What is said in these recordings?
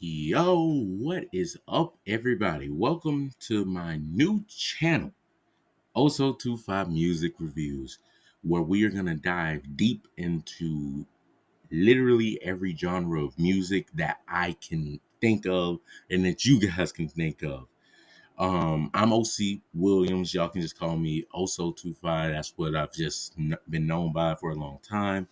Yo, what is up, everybody? Welcome to my new channel, Osotofye Music Reviews, where we are going to dive deep into literally every genre of music that I can think of and that you guys can think of. I'm OC Williams. Y'all can just call me Osotofye. That's what I've just been known by for a long time.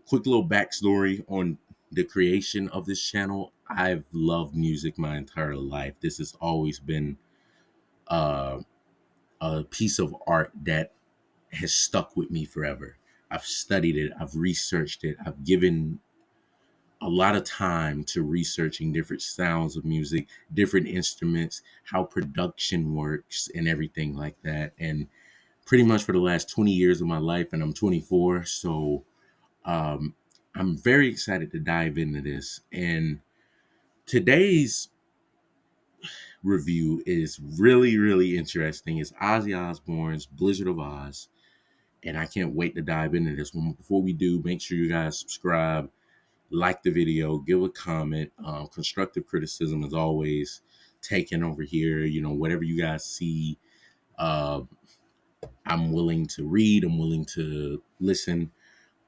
Quick little backstory on the creation of this channel. I've loved music my entire life. This has always been uh, a piece of art that has stuck with me forever. I've studied it, I've researched it, I've given a lot of time to researching different sounds of music, different instruments, how production works, and everything like that. And pretty much for the last 20 years of my life, and I'm 24, so Um, I'm very excited to dive into this. And today's review is really interesting. It's Ozzy Osbourne's Blizzard of Oz. And I can't wait to dive into this one. Before we do, make sure you guys subscribe, like the video, give a comment. Constructive criticism is always taken over here. You know, whatever you guys see, uh, I'm willing to read, I'm willing to listen.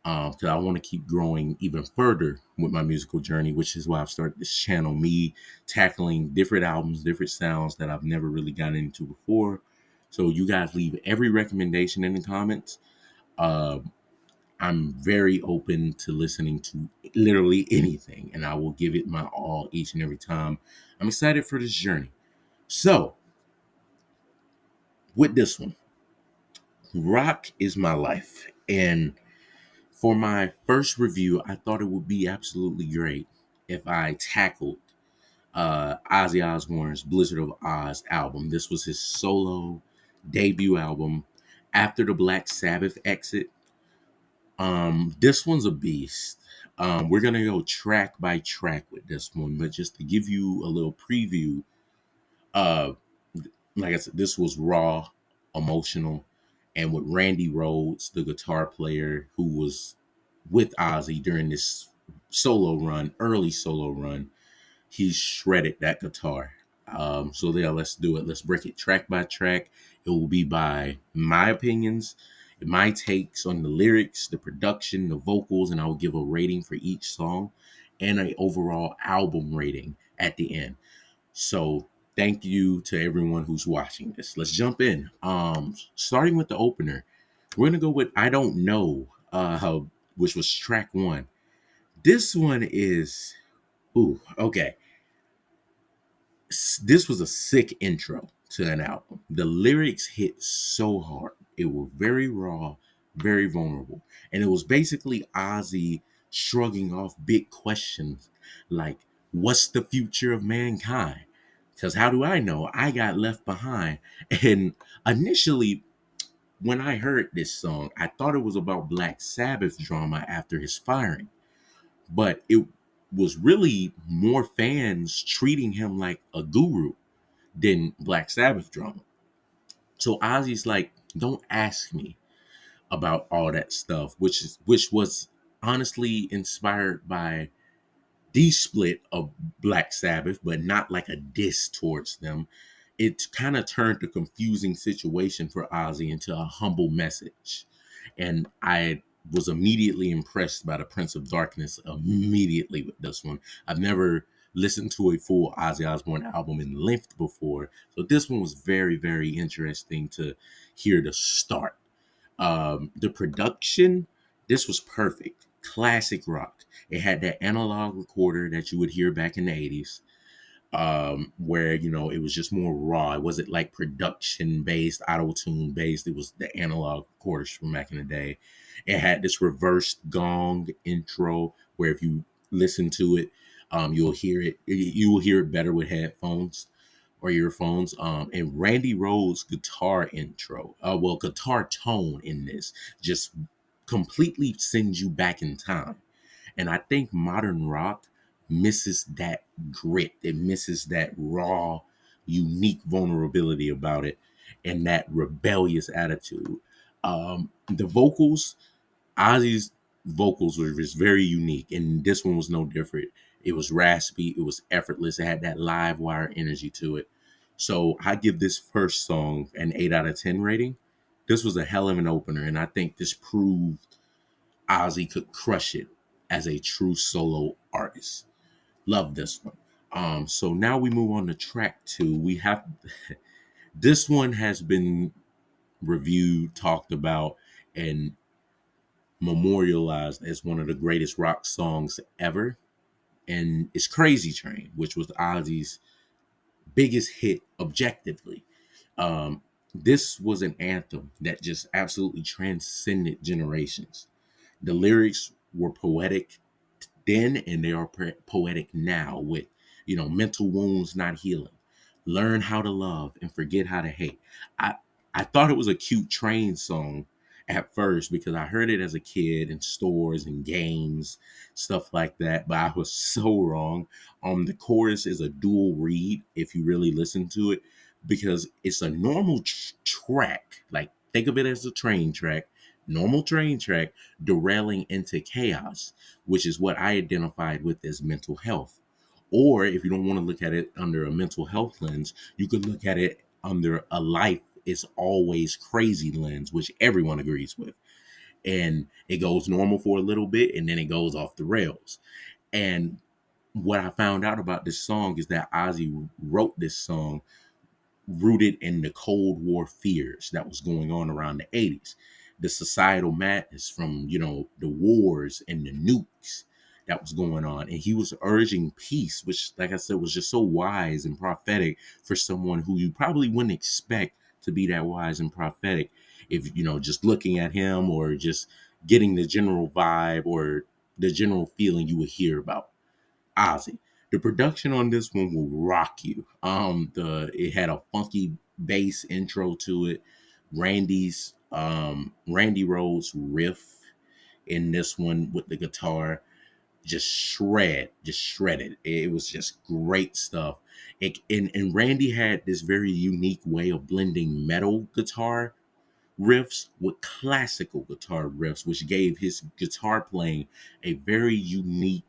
Because I want to keep growing even further with my musical journey, which is why I've started this channel, me tackling different albums, different sounds that I've never really gotten into before. So you guys leave every recommendation in the comments. Uh, I'm very open to listening to literally anything, and I will give it my all each and every time. I'm excited for this journey. So, with this one, rock is my life. And for my first review, I thought it would be absolutely great if I tackled Ozzy Osbourne's Blizzard of Oz album. This was his solo debut album after the Black Sabbath exit. This one's a beast. We're gonna go track by track with this one, but just to give you a little preview, uh, like I said, this was raw, emotional, and with Randy Rhoads, the guitar player who was with Ozzy during this solo run, early solo run, he shredded that guitar. So yeah, let's do it. Let's break it track by track. It will be by my opinions, my takes on the lyrics, the production, the vocals, and I will give a rating for each song and an overall album rating at the end. So thank you to everyone who's watching this. Let's jump in. Starting with the opener, we're gonna go with I Don't Know, which was track one. This one is okay. This was a sick intro to an album. The lyrics hit so hard. It was very raw, very vulnerable. And it was basically Ozzy shrugging off big questions like, what's the future of mankind? Because how do I know? I got left behind. And initially, when I heard this song, I thought it was about Black Sabbath drama after his firing. But it was really more fans treating him like a guru than Black Sabbath drama. So Ozzy's like, don't ask me about all that stuff, which was honestly inspired by the split of Black Sabbath, but not like a diss towards them. It kind of turned the confusing situation for Ozzy into a humble message. And I was immediately impressed by the Prince of Darkness immediately with this one. I've never listened to a full Ozzy Osbourne album in length before. So this one was very interesting to hear the start. The production, this was perfect. Classic rock. It had that analog recorder that you would hear back in the 80s, where, you know, it was just more raw. It wasn't like production based, auto tune based. It was the analog recorders from back in the day. It had this reversed gong intro where if you listen to it, you'll hear it. You will hear it better with headphones or earphones. And Randy Rhoads' guitar intro, guitar tone in this just completely sends you back in time. And I think modern rock misses that grit. It misses that raw, unique vulnerability about it and that rebellious attitude. The vocals, Ozzy's vocals were just very unique, and this one was no different. It was raspy, it was effortless, it had that live wire energy to it. So I give this first song an 8 out of 10 rating. This was a hell of an opener, and I think this proved Ozzy could crush it as a true solo artist. Love this one. So now we move on to track two. We have this one has been reviewed, talked about, and memorialized as one of the greatest rock songs ever. And it's Crazy Train, which was Ozzy's biggest hit objectively. Um, this was an anthem that just absolutely transcended generations. The lyrics were poetic then and they are poetic now with, mental wounds not healing. Learn how to love and forget how to hate. I I thought it was a cute train song at first because I heard it as a kid in stores and games, stuff like that, but I was so wrong. The chorus is a dual read if you really listen to it because it's a normal track. Like think of it as a train track, normal train track derailing into chaos, which is what I identified with as mental health. Or if you don't want to look at it under a mental health lens, you could look at it under a life is always crazy lens, which everyone agrees with. And it goes normal for a little bit and then it goes off the rails. And what I found out about this song is that Ozzy wrote this song rooted in the Cold War fears that was going on around the 80s. The societal madness from, the wars and the nukes that was going on. And he was urging peace, which, like I said, was just so wise and prophetic for someone who you probably wouldn't expect to be that wise and prophetic if, just looking at him or just getting the general vibe or the general feeling you would hear about Ozzy. The production on this one will rock you. It had a funky bass intro to it. Randy Rhoads riff in this one with the guitar just shredded. It was just great stuff. And Randy had this very unique way of blending metal guitar riffs with classical guitar riffs, which gave his guitar playing a very unique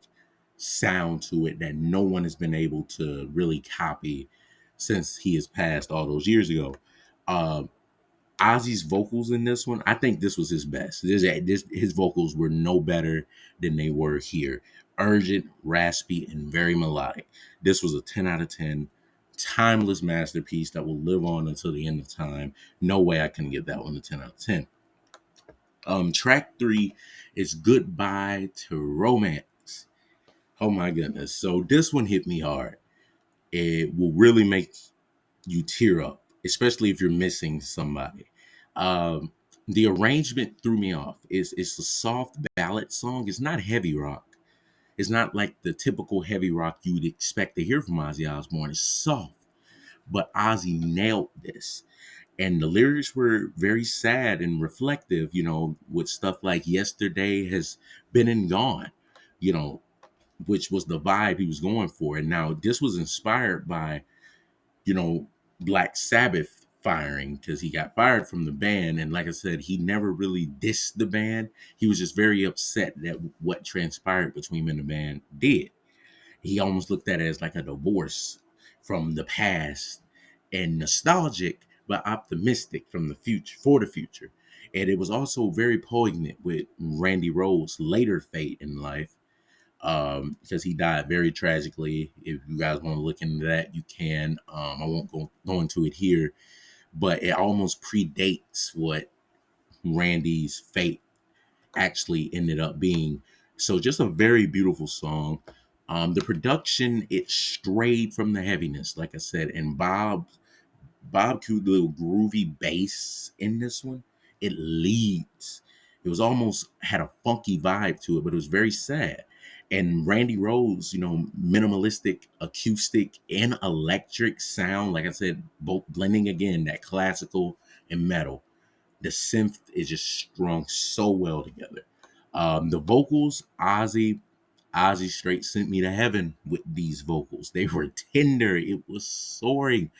sound to it that no one has been able to really copy since he has passed all those years ago. Uh, Ozzy's vocals in this one, I think this was his best. His vocals were no better than they were here. Urgent, raspy, and very melodic. This was a 10 out of 10. Timeless masterpiece that will live on until the end of time. No way I can give that one a 10 out of 10. Track three is Goodbye to Romance. Oh my goodness. So this one hit me hard. It will really make you tear up, especially if you're missing somebody. Um, the arrangement threw me off. It's a soft ballad song. It's not heavy rock. It's not like the typical heavy rock you would expect to hear from Ozzy Osbourne. It's soft, but Ozzy nailed this. And the lyrics were very sad and reflective, with stuff like yesterday has been and gone, you know, which was the vibe he was going for. And now this was inspired by, you know, Black Sabbath firing because he got fired from the band. And like I said, he never really dissed the band. He was just very upset that what transpired between him and the band did. He almost looked at it as like a divorce from the past and nostalgic but optimistic from the future for the future. And it was also very poignant with Randy Rhoads' later fate in life because he died very tragically. If you guys want to look into that, you can. I won't go into it here, but it almost predates what Randy's fate actually ended up being. So just a very beautiful song. The production, it strayed from the heaviness, like I said, and Bob Q little groovy bass in this one, it leads. It was almost had a funky vibe to it, but it was very sad. And Randy Rhoads, minimalistic, acoustic, and electric sound, like I said, both blending again that classical and metal. The synth is just strung so well together. The vocals, Ozzy straight sent me to heaven with these vocals. They were tender. It was soaring.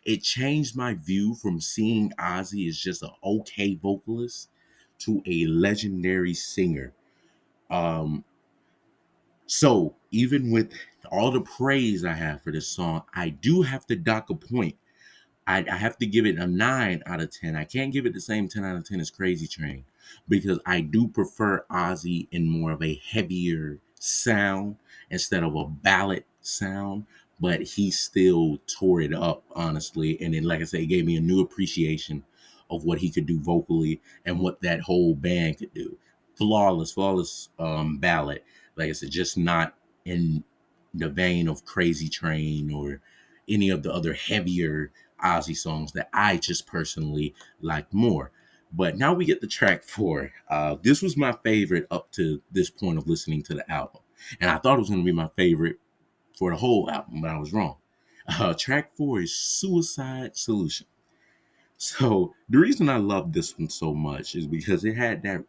It changed my view from seeing Ozzy as just an okay vocalist to a legendary singer. Um, So even with all the praise I have for this song, I do have to dock a point. I have to give it a 9 out of 10. I can't give it the same 10 out of 10 as Crazy Train because I do prefer Ozzy in more of a heavier sound instead of a ballad sound. But he still tore it up, honestly. And then, like I said, it gave me a new appreciation of what he could do vocally and what that whole band could do. Flawless ballad. Like I said, just not in the vein of Crazy Train or any of the other heavier Ozzy songs that I just personally like more. But now we get to track 4. This was my favorite up to this point of listening to the album. And I thought it was going to be my favorite for the whole album, but I was wrong. Track 4 is Suicide Solution. So the reason I love this one so much is because it had that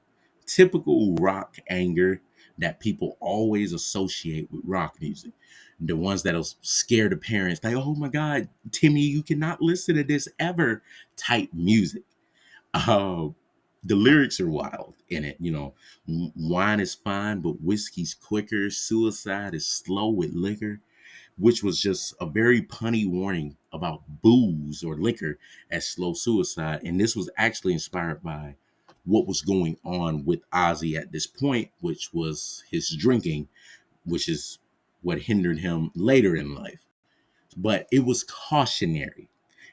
typical rock anger that people always associate with rock music. The ones that'll scare the parents, like, oh my God, Timmy, you cannot listen to this ever type music. Uh, the lyrics are wild in it. Wine is fine, but whiskey's quicker. Suicide is slow with liquor, which was just a very punny warning about booze or liquor as slow suicide. And this was actually inspired by what was going on with Ozzy at this point, which was his drinking, which is what hindered him later in life. But it was cautionary.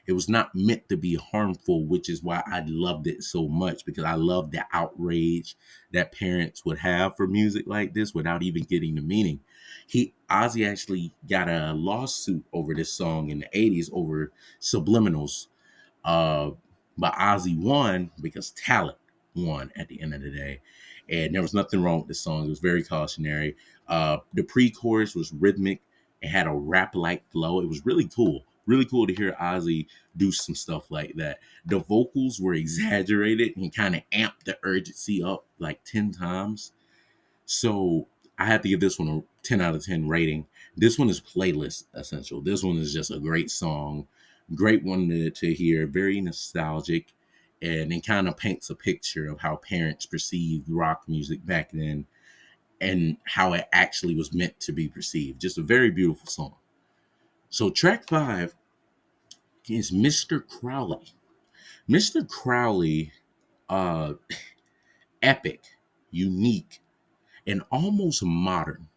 It was not meant to be harmful, which is why I loved it so much because I love the outrage that parents would have for music like this without even getting the meaning. Ozzy actually got a lawsuit over this song in the 80s over subliminals. Uh, but Ozzy won because talent won at the end of the day. And there was nothing wrong with the song. It was very cautionary. The pre-chorus was rhythmic. It had a rap-like flow. It was really cool. Really cool to hear Ozzy do some stuff like that. The vocals were exaggerated and kind of amped the urgency up like 10 times. So I have to give this one a 10 out of 10 rating. This one is playlist essential. This one is just a great song, great one to hear, very nostalgic, and it kind of paints a picture of how parents perceived rock music back then and how it actually was meant to be perceived. Just a very beautiful song. So track 5 is Mr. Crowley. Mr. Crowley, uh, epic, unique, and almost modern.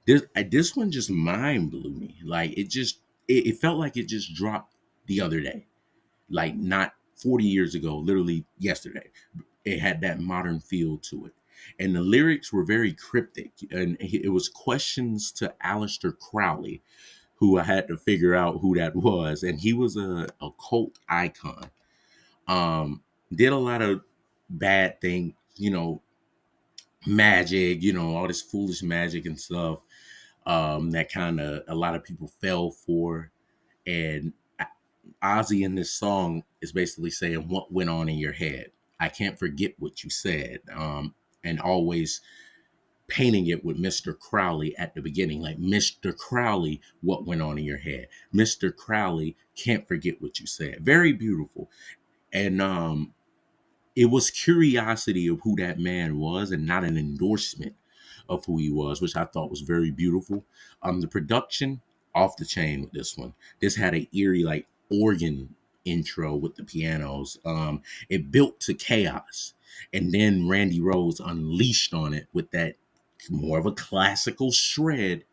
This one just mind blew me. Like it felt like it just dropped the other day. Like not 40 years ago, literally yesterday. It had that modern feel to it. And the lyrics were very cryptic. And it was questions to Aleister Crowley, who I had to figure out who that was. And he was a cult icon. Did a lot of bad things, magic, all this foolish magic and stuff. That kind of a lot of people fell for. And Ozzy in this song is basically saying what went on in your head. I can't forget what you said. And always painting it with Mr. Crowley at the beginning, like Mr. Crowley, what went on in your head. Mr. Crowley, can't forget what you said. Very beautiful. And it was curiosity of who that man was and not an endorsement of who he was, which I thought was very beautiful. The production, off the chain with this one. This had an eerie, like, organ intro with the pianos. It built to chaos. And then Randy Rhoads unleashed on it with that more of a classical shred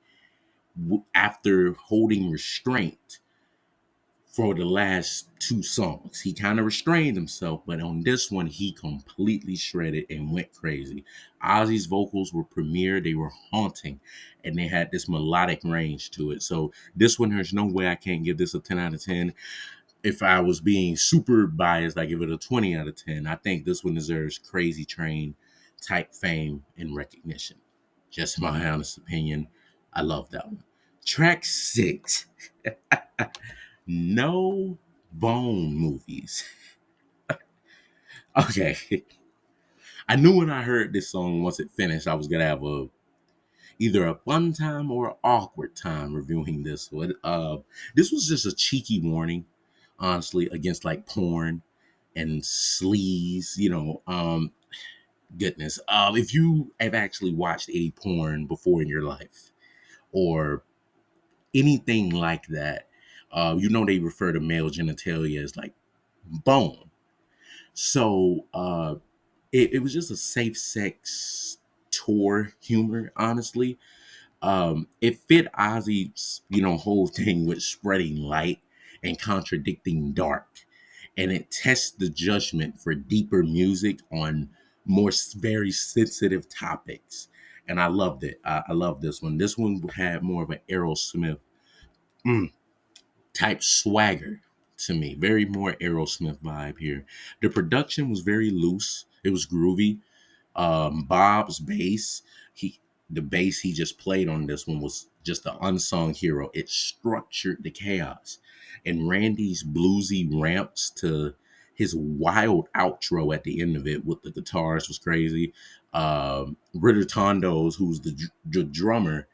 after holding restraint for the last 2 songs. He kind of restrained himself, but on this one, he completely shredded and went crazy. Ozzy's vocals were premier, they were haunting, and they had this melodic range to it. So this one, there's no way I can't give this a 10 out of 10. If I was being super biased, I give it a 20 out of 10. I think this one deserves Crazy Train type fame and recognition. Just my honest opinion. I love that one. Track 6. No Bone Movies. Okay. I knew when I heard this song, once it finished, I was gonna have either a fun time or an awkward time reviewing this one. This was just a cheeky warning, honestly, against like porn and sleaze. Goodness. If you have actually watched any porn before in your life or anything like that, you know they refer to male genitalia as like bone. So it was just a safe sex tour humor, honestly. It fit Ozzy's, whole thing with spreading light and contradicting dark. And it tests the judgment for deeper music on very sensitive topics. And I loved it. I love this one. This one had more of an Aerosmith mm, type swagger to me. Very more Aerosmith vibe here. The production was very loose. It was groovy. Bob's bass, the bass he just played on this one was just an unsung hero. It structured the chaos. And Randy's bluesy ramps to his wild outro at the end of it with the guitars was crazy. Ritter Tondo's, who's the drummer,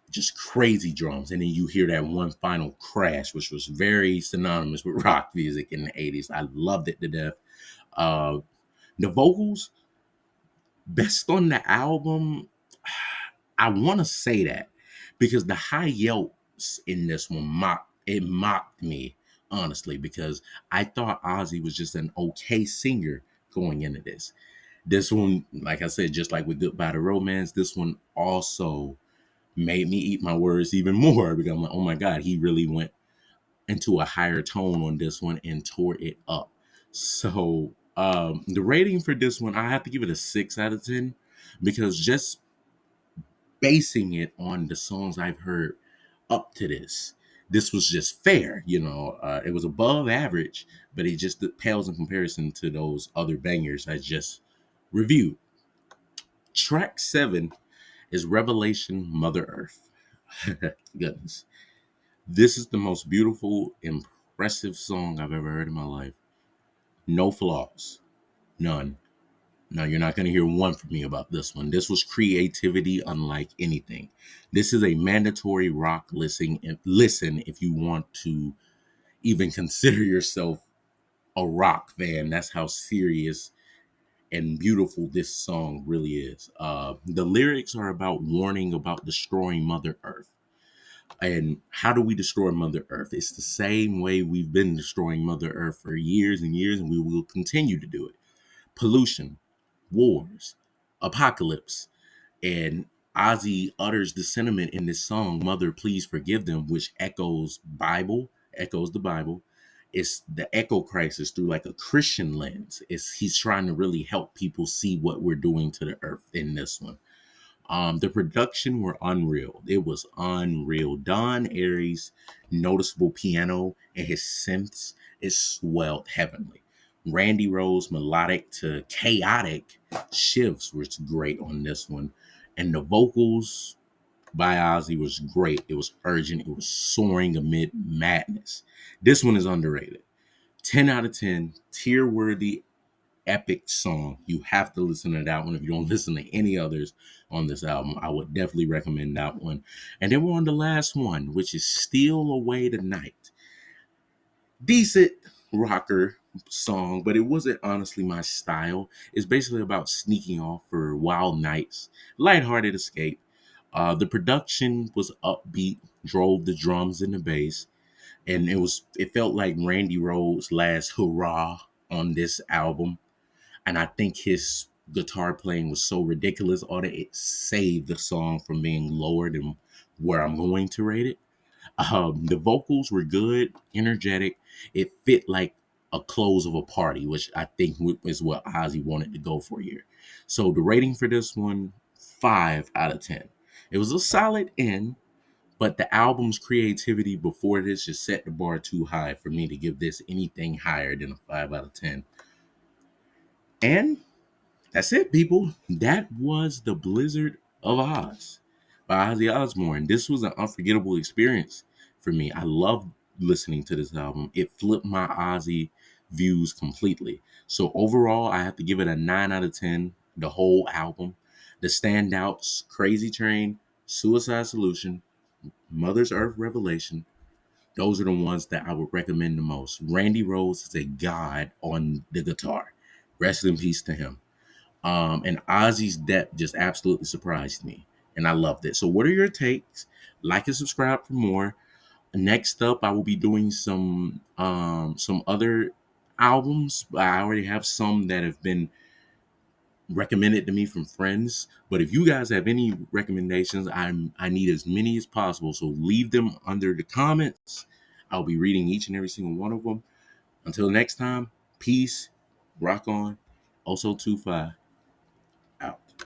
just crazy drums. And then you hear that one final crash, which was very synonymous with rock music in the 80s. I loved it to death. Uh, the vocals, best on the album, I want to say that because the high yelps in this one mocked me, honestly, because I thought Ozzy was just an okay singer going into this. This one, like I said, just like with Goodbye to Romance, this one also made me eat my words even more because I'm like, oh my God, he really went into a higher tone on this one and tore it up. So the rating for this one, I have to give it a 6 out of 10 because just basing it on the songs I've heard up to this was just fair. It was above average, but it just pales in comparison to those other bangers I just reviewed. Track 7 is Revelation Mother Earth. Goodness. This is the most beautiful, impressive song I've ever heard in my life. No flaws. None. No, you're not going to hear one from me about this one. This was creativity unlike anything. This is a mandatory rock listen if you want to even consider yourself a rock fan. That's how serious and beautiful this song really is. The lyrics are about warning about destroying Mother Earth. And how do we destroy Mother Earth? It's the same way we've been destroying Mother Earth for years and years, and we will continue to do it. Pollution, wars, apocalypse. And Ozzy utters the sentiment in this song, Mother, Please Forgive Them, which echoes the Bible. It's the echo crisis through like a Christian lens. He's trying to really help people see what we're doing to the earth in this one. The production were unreal. It was unreal. Don Aries' noticeable piano and his synths, it swelled heavenly. Randy Rose melodic to chaotic shifts was great on this one. And the vocals by Ozzy was great. It was urgent. It was soaring amid madness. This one is underrated. 10 out of 10, tear worthy, epic song. You have to listen to that one. If you don't listen to any others on this album, I would definitely recommend that one. And then we're on the last one, which is Steal Away the Night. Decent rocker song, but it wasn't honestly my style. It's basically about sneaking off for wild nights, lighthearted escape. The production was upbeat, drove the drums and the bass, and it felt like Randy Rhoads' last hurrah on this album. And I think his guitar playing was so ridiculous on it, it saved the song from being lower than where I'm going to rate it. The vocals were good, energetic. It fit like a close of a party, which I think is what Ozzy wanted to go for here. So the rating for this one, 5 out of 10. It was a solid end, but the album's creativity before this just set the bar too high for me to give this anything higher than a 5 out of 10. And that's it, people. That was The Blizzard of Oz by Ozzy Osbourne. This was an unforgettable experience for me. I loved listening to this album. It flipped my Ozzy views completely. So overall, I have to give it a 9 out of 10, the whole album. The standouts, Crazy Train, Suicide Solution, Mother's Earth Revelation. Those are the ones that I would recommend the most. Randy Rhoads is a god on the guitar. Rest in peace to him. And Ozzy's depth just absolutely surprised me, and I loved it. So, what are your takes? Like and subscribe for more. Next up, I will be doing some other albums. I already have some that have been recommended to me from friends. But if you guys have any recommendations, I need as many as possible. So leave them under the comments. I'll be reading each and every single one of them. Until next time, peace, rock on, Osotofye.